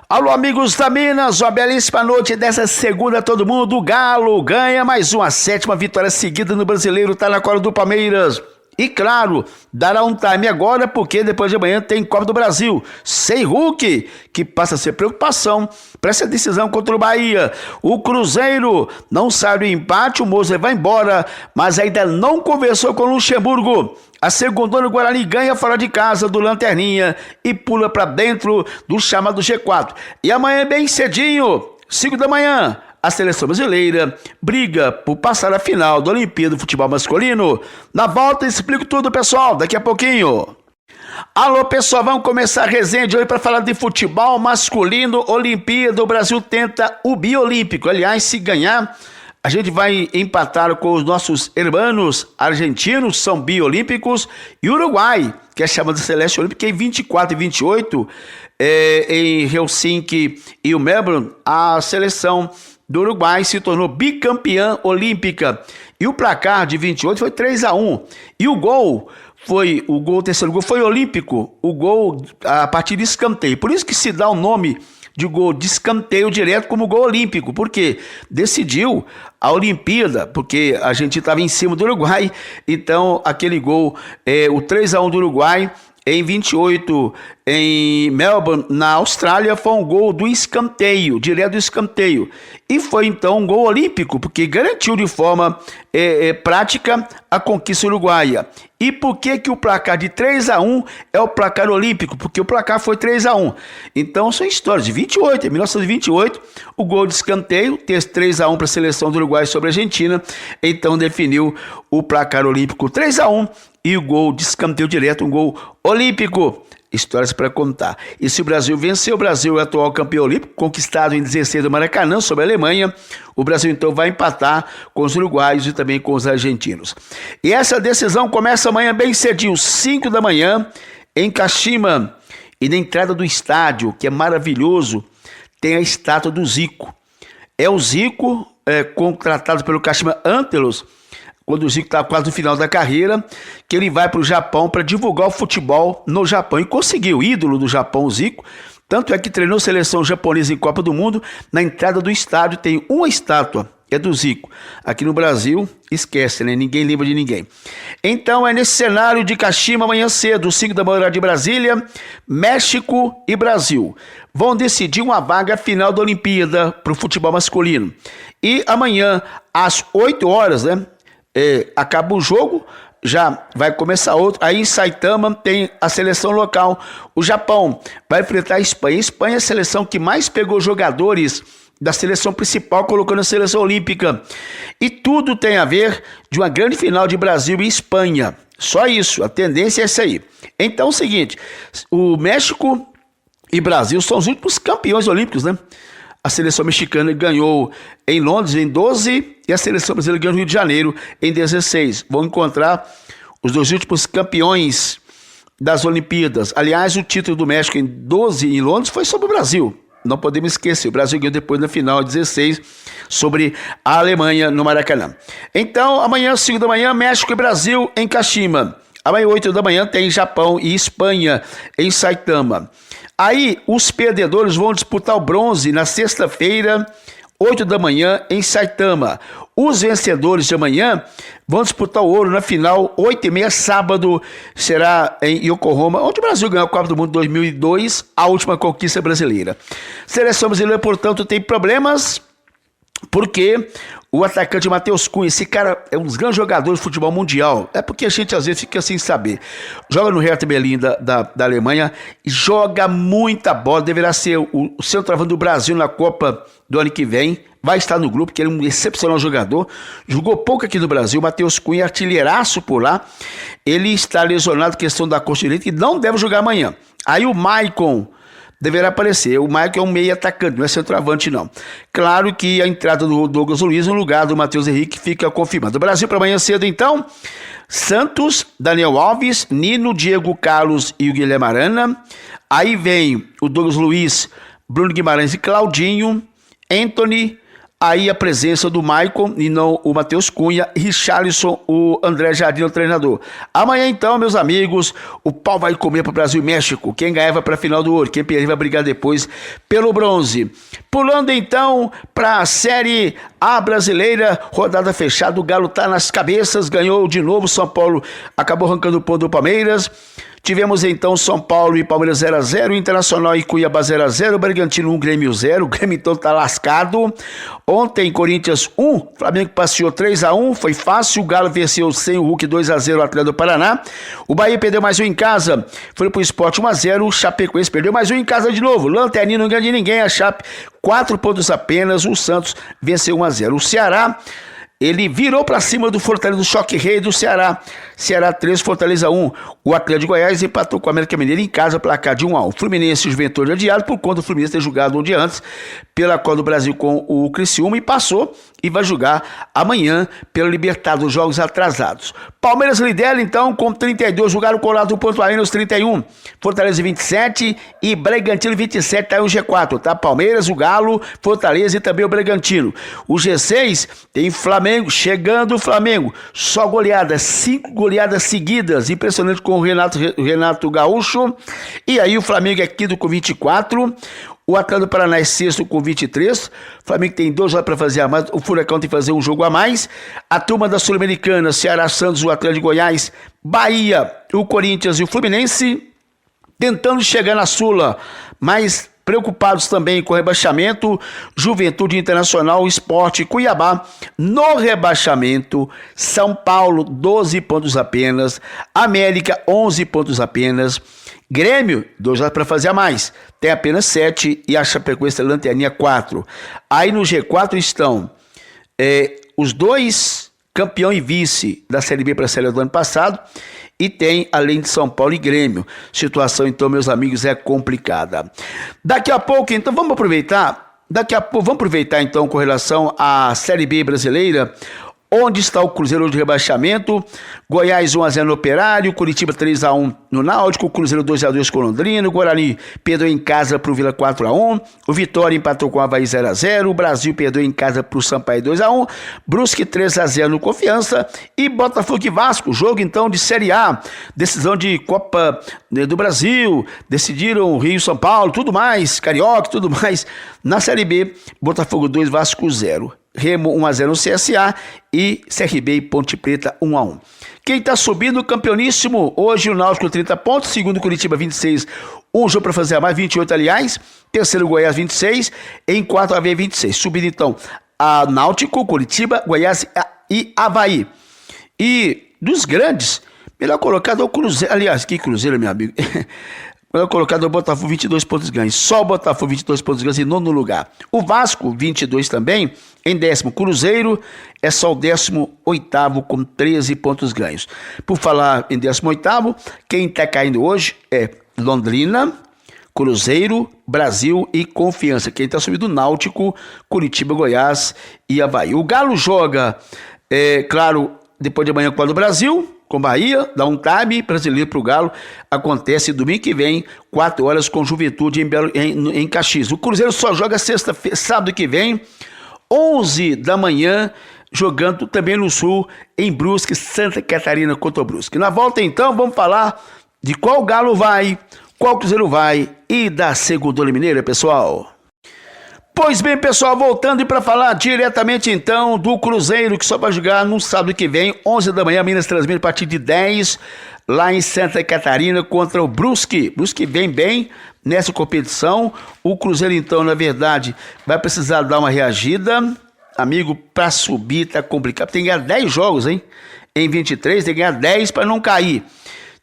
Alô, amigos da Minas, uma belíssima noite dessa segunda, todo mundo. O Galo ganha mais uma sétima vitória seguida no Brasileiro, tá na cola do Palmeiras. E claro, dará um time agora, porque depois de amanhã tem Copa do Brasil. Sem Hulk, que passa a ser preocupação para essa decisão contra o Bahia. O Cruzeiro não sai do empate, o Moser vai embora, mas ainda não conversou com o Luxemburgo. A segundona, o Guarani ganha fora de casa do Lanterninha e pula para dentro do chamado G4. E amanhã bem cedinho, 5 da manhã, a seleção brasileira briga por passar a final da Olimpíada do Futebol Masculino. Na volta explico tudo, pessoal, daqui a pouquinho. Alô, pessoal, vamos começar a resenha de hoje para falar de futebol masculino. Olimpíada, o Brasil tenta o biolímpico. Aliás, se ganhar, a gente vai empatar com os nossos irmãos argentinos, são biolímpicos, e Uruguai, que é chamado de Celeste Olímpica, em 24 e 28, em Helsinki e o Melbourne, a seleção do Uruguai se tornou bicampeã olímpica. E o placar de 28 foi 3-1. E o terceiro gol foi olímpico, o gol a partir de escanteio. Por isso que se dá o nome de gol de escanteio direto como gol olímpico, porque decidiu a Olimpíada, porque a gente estava em cima do Uruguai, então aquele gol, o 3-1 do Uruguai, em 28, em Melbourne, na Austrália, foi um gol do escanteio, direto do escanteio. E foi então um gol olímpico, porque garantiu de forma prática a conquista uruguaia. E por que o placar de 3-1 é o placar olímpico? Porque o placar foi 3-1. Então são histórias de 28, em 1928, o gol de escanteio, 3-1 para a seleção do Uruguai sobre a Argentina, então definiu o placar olímpico 3-1 e o gol de escanteio direto, um gol olímpico. Histórias para contar. E se o Brasil vencer, o Brasil é atual campeão olímpico, conquistado em 16 do Maracanã sobre a Alemanha. O Brasil então vai empatar com os uruguaios e também com os argentinos. E essa decisão começa amanhã bem cedinho, 5 da manhã, em Kashima. E na entrada do estádio, que é maravilhoso, tem a estátua do Zico. É o Zico, contratado pelo Kashima Antlers, quando o Zico está quase no final da carreira, que ele vai para o Japão para divulgar o futebol no Japão. E conseguiu, ídolo do Japão, o Zico. Tanto é que treinou a seleção japonesa em Copa do Mundo. Na entrada do estádio tem uma estátua, é do Zico. Aqui no Brasil, esquece, né? Ninguém lembra de ninguém. Então é nesse cenário de Kashima, amanhã cedo, 5 da manhã de Brasília, México e Brasil vão decidir uma vaga final da Olimpíada para o futebol masculino. E amanhã, às 8 horas, né? Acaba o jogo, já vai começar outro. Aí em Saitama tem a seleção local. O Japão vai enfrentar a Espanha. A Espanha é a seleção que mais pegou jogadores da seleção principal, colocando a seleção olímpica. E tudo tem a ver de uma grande final de Brasil e Espanha. Só isso, a tendência é essa aí. Então é o seguinte, o México e Brasil são os últimos campeões olímpicos, né? A seleção mexicana ganhou em Londres em 12 e a seleção brasileira ganhou no Rio de Janeiro em 16. Vão encontrar os dois últimos campeões das Olimpíadas. Aliás, o título do México em 12 em Londres foi sobre o Brasil. Não podemos esquecer, o Brasil ganhou depois na final 16 sobre a Alemanha no Maracanã. Então, amanhã, 5 da manhã, México e Brasil em Kashima. Amanhã, 8 da manhã, tem Japão e Espanha em Saitama. Aí, os perdedores vão disputar o bronze na sexta-feira, 8 da manhã, em Saitama. Os vencedores de amanhã vão disputar o ouro na final, 8h30, sábado, será em Yokohama, onde o Brasil ganhou a Copa do Mundo 2002, a última conquista brasileira. Seleção brasileira, portanto, tem problemas, porque o atacante Matheus Cunha, esse cara é um dos grandes jogadores de futebol mundial. É porque a gente às vezes fica sem saber. Joga no Hertha Berlim da Alemanha, joga muita bola, deverá ser o centroavante do Brasil na Copa do ano que vem. Vai estar no grupo, que ele é um excepcional jogador. Jogou pouco aqui no Brasil. Matheus Cunha, artilheiraço por lá. Ele está lesionado, questão da coxa direita, e não deve jogar amanhã. Aí o Maicon deverá aparecer. O Maicon é um meio atacante, não é centroavante não. Claro que a entrada do Douglas Luiz no lugar do Matheus Henrique fica confirmada. O Brasil para amanhã cedo então, Santos, Daniel Alves, Nino, Diego Carlos e o Guilherme Arana. Aí vem o Douglas Luiz, Bruno Guimarães e Claudinho, Anthony, aí a presença do Maicon e não o Matheus Cunha, Richarlison, o André Jardim, o treinador. Amanhã então, meus amigos, o pau vai comer para o Brasil e México. Quem ganhar vai para a final do ouro, quem perder vai brigar depois pelo bronze. Pulando então para a Série A brasileira, rodada fechada, o Galo tá nas cabeças, ganhou de novo, São Paulo acabou arrancando o ponto do Palmeiras. Tivemos então São Paulo e Palmeiras 0x0, Internacional e Cuiabá 0x0, Bragantino 1, Grêmio 0, o Grêmio então tá lascado. Ontem Corinthians 1, Flamengo passeou 3x1, foi fácil, o Galo venceu sem o Hulk 2x0 o Atlético do Paraná. O Bahia perdeu mais um em casa, foi pro Sport 1x0, o Chapecoense perdeu mais um em casa de novo, Lanterninho não ganha de ninguém, a Chape 4 pontos apenas, o Santos venceu 1x0. O Ceará, ele virou para cima do Fortaleza, do Choque Rei do Ceará. Ceará 3, Fortaleza 1. O Atlético de Goiás empatou com o América Mineiro em casa, placar de 1x1. Fluminense e Juventude adiado por conta do Fluminense ter jogado um dia antes pela Copa do Brasil com o Criciúma e passou e vai jogar amanhã pelo Libertadores, jogos atrasados. Palmeiras lidera então com 32, jogaram colado do Porto Alegre nos 31. Fortaleza 27 e Bragantino 27, tá aí o G4, tá? Palmeiras, o Galo, Fortaleza e também o Bragantino. O G6 tem Flamengo, chegando o Flamengo, só goleadas, 5 goleadas seguidas, impressionante com o Renato Gaúcho. E aí o Flamengo é quinto com 24. O Atlético do Paraná é sexto com 23. O Flamengo tem 2 jogos para fazer a mais. O Furacão tem que fazer um jogo a mais. A turma da Sul-Americana, Ceará, Santos, o Atlético de Goiás, Bahia, o Corinthians e o Fluminense tentando chegar na Sula, mas preocupados também com o rebaixamento. Juventude, Internacional, Sport, Cuiabá no rebaixamento. São Paulo 12 pontos apenas. América 11 pontos apenas. Grêmio, 2 jogos para fazer a mais, tem apenas 7 e a Chapecoense tem lanterninha 4. Aí no G4 estão os 2 campeão e vice da Série B para a Série A do ano passado e tem, além de São Paulo e Grêmio. Situação, então, meus amigos, é complicada. Daqui a pouco, então, vamos aproveitar então com relação à Série B brasileira. Onde está o Cruzeiro de rebaixamento? Goiás 1x0 no Operário, Curitiba 3x1 no Náutico, Cruzeiro 2x2 com Londrina, o Guarani perdeu em casa para o Vila 4x1, o Vitória empatou com o Avaí 0x0, o Brasil perdeu em casa para o Sampaio 2x1, Brusque 3x0 no Confiança e Botafogo e Vasco, jogo então de Série A, decisão de Copa do Brasil, decidiram Rio, São Paulo, tudo mais, Carioca, tudo mais. Na Série B, Botafogo 2, Vasco 0. Remo 1x0 no CSA e CRB e Ponte Preta 1x1. Quem está subindo, campeoníssimo, hoje o Náutico 30 pontos, segundo Curitiba 26, um jogo para fazer a mais, 28 aliás, terceiro Goiás 26, em quarto Avaí 26, subindo então a Náutico, Curitiba, Goiás e Avaí. E dos grandes, melhor colocado é o Cruzeiro, aliás, que Cruzeiro, meu amigo... Melhor colocado é o Botafogo, 22 pontos ganhos. Só o Botafogo, 22 pontos ganhos em nono lugar. O Vasco, 22 também, em décimo. Cruzeiro é só o 18º com 13 pontos ganhos. Por falar em 18º, quem está caindo hoje é Londrina, Cruzeiro, Brasil e Confiança. Quem está subindo, Náutico, Curitiba, Goiás e Avaí. O Galo joga, claro, depois de amanhã com o Brasil, com Bahia, dá um time brasileiro para o Galo, acontece domingo que vem, 4 horas com Juventude em Caxias. O Cruzeiro só joga sábado que vem, 11 da manhã, jogando também no Sul, em Brusque, Santa Catarina contra o Brusque. Na volta então, vamos falar de qual Galo vai, qual Cruzeiro vai e da Segundona Mineira, pessoal. Pois bem, pessoal, voltando e para falar diretamente então do Cruzeiro, que só vai jogar no sábado que vem, 11 da manhã, Minas transmite a partir de 10, lá em Santa Catarina contra o Brusque. Brusque vem bem nessa competição. O Cruzeiro então, na verdade, vai precisar dar uma reagida. Amigo, para subir tá complicado. Tem que ganhar 10 jogos, hein? Em 23, tem que ganhar 10 para não cair.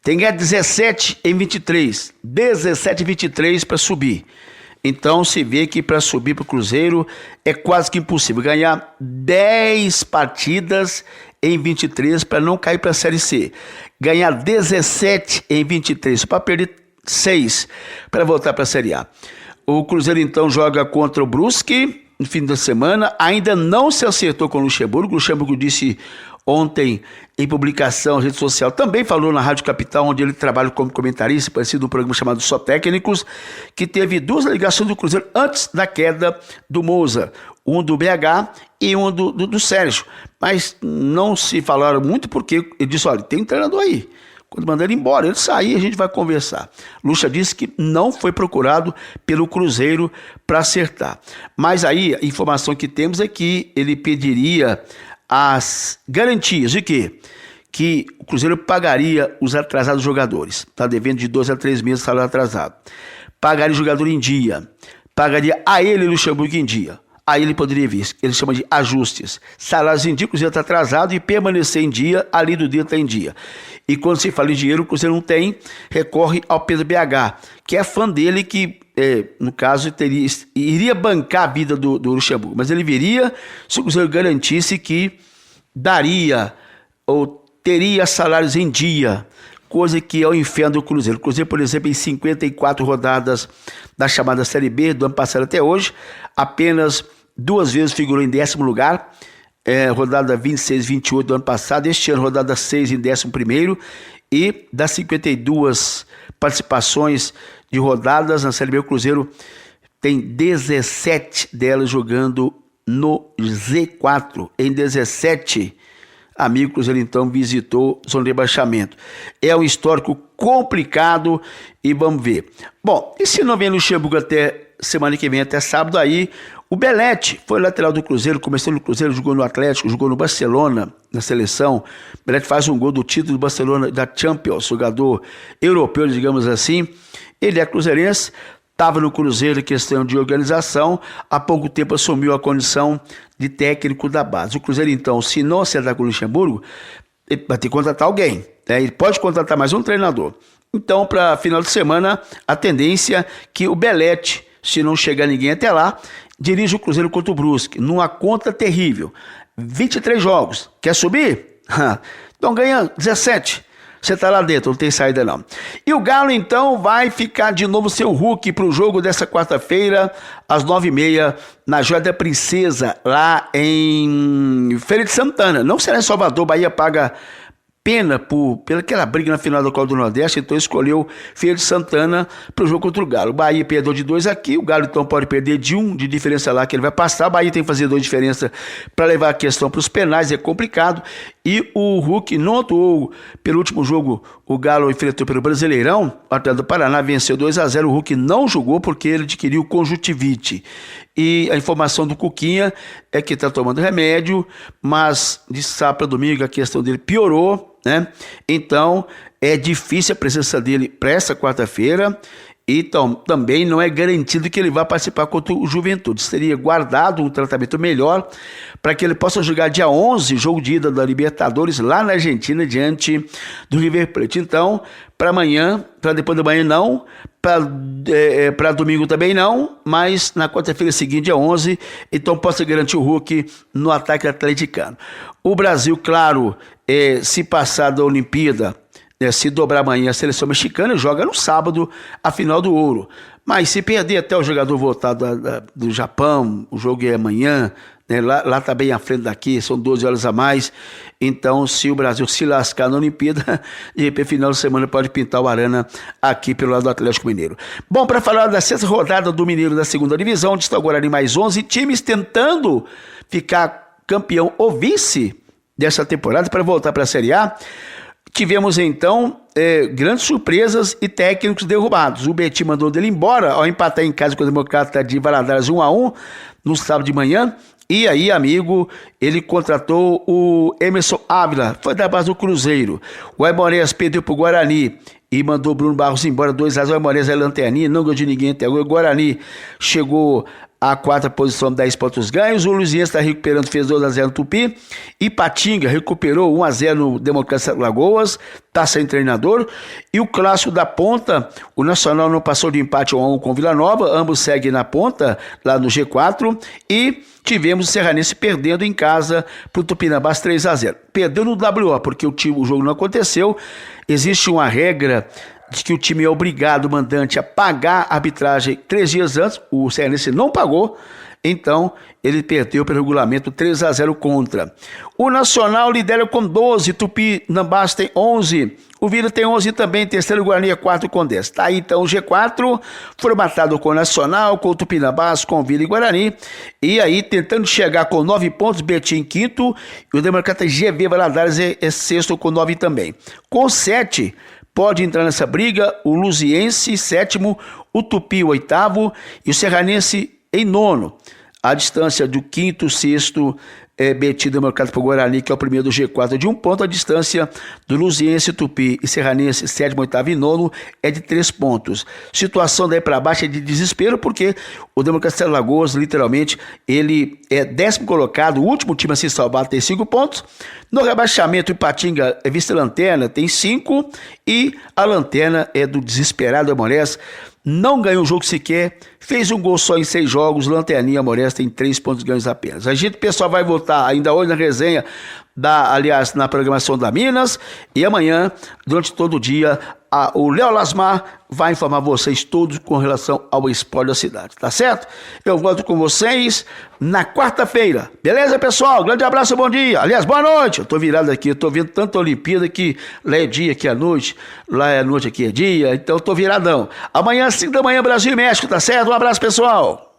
Tem que ganhar 17 em 23, 17 em 23 para subir. Então se vê que para subir para o Cruzeiro é quase que impossível. Ganhar 10 partidas em 23 para não cair para a Série C. Ganhar 17 em 23 para perder 6 para voltar para a Série A. O Cruzeiro então joga contra o Brusque no fim da semana. Ainda não se acertou com o Luxemburgo. O Luxemburgo disse ontem em publicação na rede social, também falou na Rádio Capital, onde ele trabalha como comentarista, parecido um programa chamado Só Técnicos, que teve 2 ligações do Cruzeiro antes da queda do Moussa. um do BH e um do Sérgio. Mas não se falaram muito porque ele disse, olha, tem um treinador aí. Quando mandar ele embora, ele sair, a gente vai conversar. Lucha disse que não foi procurado pelo Cruzeiro para acertar. Mas aí, a informação que temos é que ele pediria as garantias de quê? Que o Cruzeiro pagaria os atrasados jogadores. Está devendo de 2 a 3 meses de salário atrasado. Pagaria o jogador em dia. Pagaria a ele, Luxemburgo, em dia. Aí ele poderia vir, ele chama de ajustes. Salários em dia, o Cruzeiro está atrasado e permanecer em dia, ali do dia está em dia. E quando se fala em dinheiro, o Cruzeiro não tem, recorre ao Pedro BH, que é fã dele, que no caso iria bancar a vida do Luxemburgo. Mas ele viria se o Cruzeiro garantisse que daria ou teria salários em dia, coisa que é o inferno do Cruzeiro. O Cruzeiro, por exemplo, em 54 rodadas da chamada Série B, do ano passado até hoje, apenas 2 vezes figurou em 10º lugar, rodada 26 e 28 do ano passado, este ano rodada 6 em 11º, e das 52 participações de rodadas na Série B, o Cruzeiro tem 17 delas jogando no Z4, em 17 amigo Cruzeiro então visitou zona de rebaixamento. É um histórico complicado e vamos ver. Bom, e se não vem Luxemburgo até semana que vem, até sábado aí, o Belletti foi lateral do Cruzeiro, começou no Cruzeiro, jogou no Atlético, jogou no Barcelona, na seleção. O Belletti faz um gol do título do Barcelona, da Champions, jogador europeu, digamos assim. Ele é cruzeirense, estava no Cruzeiro em questão de organização, há pouco tempo assumiu a condição de técnico da base. O Cruzeiro, então, se não acertar com o Luxemburgo, ele vai ter que contratar alguém, né? Ele pode contratar mais um treinador. Então, para final de semana, a tendência é que o Belletti, se não chegar ninguém até lá, dirige o Cruzeiro contra o Brusque, numa conta terrível. 23 jogos. Quer subir? Então ganha 17. Você tá lá dentro, não tem saída não. E o Galo, então, vai ficar de novo seu Hulk para o jogo dessa quarta-feira, às 9h30, na Joia da Princesa, lá em Feira de Santana. Não será em Salvador, Bahia paga pena pelaquela briga na final da Copa do Nordeste, então escolheu Feira de Santana para o jogo contra o Galo. O Bahia perdeu de 2 aqui, o Galo então pode perder de 1 de diferença lá que ele vai passar. O Bahia tem que fazer 2 diferenças para levar a questão para os penais, é complicado. E o Hulk não atuou pelo último jogo, o Galo enfrentou pelo Brasileirão, o Atlético do Paraná venceu 2-0, o Hulk não jogou porque ele adquiriu conjuntivite. E a informação do Cuquinha é que está tomando remédio, mas de sábado para domingo a questão dele piorou, né? Então é difícil a presença dele para essa quarta-feira. Então, também não é garantido que ele vá participar contra o Juventude. Seria guardado um tratamento melhor para que ele possa jogar dia 11, jogo de ida da Libertadores, lá na Argentina, diante do River Plate. Então, para amanhã, para depois da manhã não, para domingo também não, mas na quarta-feira seguinte, dia 11, então possa garantir o Hulk no ataque atleticano. O Brasil, claro, se passar da Olimpíada, se dobrar amanhã a seleção mexicana, joga no sábado a final do Ouro. Mas se perder até o jogador voltar do Japão, o jogo é amanhã, né? Lá está bem à frente daqui, são 12 horas a mais. Então, se o Brasil se lascar na Olimpíada, de repente, final de semana pode pintar o Arana aqui pelo lado do Atlético Mineiro. Bom, para falar da 6ª rodada do Mineiro da 2ª divisão, onde está o Guarani mais 11 times tentando ficar campeão ou vice dessa temporada para voltar para a Série A. Tivemos então grandes surpresas e técnicos derrubados. O Betim mandou dele embora ao empatar em casa com o Democrata de Valadares 1-1 no sábado de manhã. E aí, amigo, ele contratou o Emerson Ávila, foi da base do Cruzeiro. O Aimorés perdeu para o Guarani e mandou o Bruno Barros embora, 2-0. O Aimorés é lanterninha, não ganhou de ninguém até agora. O Guarani chegou à 4ª posição, 10 pontos ganhos. O Luiziense está recuperando, fez 2-0 no Tupi. Ipatinga recuperou 1-0 no Democrata Lagoas, está sem treinador. E o clássico da ponta, o Nacional não passou de empate 1-1 com o Vila Nova, ambos seguem na ponta, lá no G4. E tivemos o Serranense perdendo em casa para o Tupinambás 3-0. Perdeu no WO, porque o jogo não aconteceu. Existe uma regra Diz que o time é obrigado, o mandante, a pagar a arbitragem 3 dias antes. O cearense não pagou, então ele perdeu pelo regulamento 3-0 contra. O Nacional lidera com 12, Tupinambás tem 11. O Vila tem 11 também, terceiro Guarani é 4 com 10. Tá aí então o G4, formatado com o Nacional, com o Tupinambás, com o Vila e Guarani. E aí tentando chegar com 9 pontos, Betim em quinto. E o Democrata GV Valadares é sexto com 9 também. Com 7, pode entrar nessa briga o Luziense, sétimo, o Tupi, o oitavo, e o Serranense em nono. A distância do quinto, sexto, Betim Democrata para o Guarani, que é o primeiro do G4, de 1 ponto. A distância do Luziense, Tupi e Serranense, sétimo, oitavo e nono, é de 3 pontos. Situação daí para baixo é de desespero, porque o Democrata de Lagoas, literalmente, ele é 10º colocado, o último time a se salvar tem 5 pontos. No rebaixamento, Ipatinga é vice-lanterna, tem 5, e a lanterna é do desesperado Amorés. Não ganhou o jogo sequer, fez um gol só em 6 jogos, Lanterninha Amorés tem 3 pontos ganhos apenas. A gente, pessoal, vai voltar ainda hoje na resenha, aliás, na programação da Minas, e amanhã, durante todo o dia, o Léo Lasmar vai informar vocês todos com relação ao esporte da cidade, tá certo? Eu volto com vocês na quarta-feira, beleza, pessoal? Grande abraço e bom dia. Aliás, boa noite. Eu tô virado aqui, eu tô vendo tanta Olimpíada que lá é dia, aqui é noite, lá é noite, aqui é dia, então eu tô viradão. Amanhã, às 5 da manhã, Brasil e México, tá certo? Um abraço, pessoal.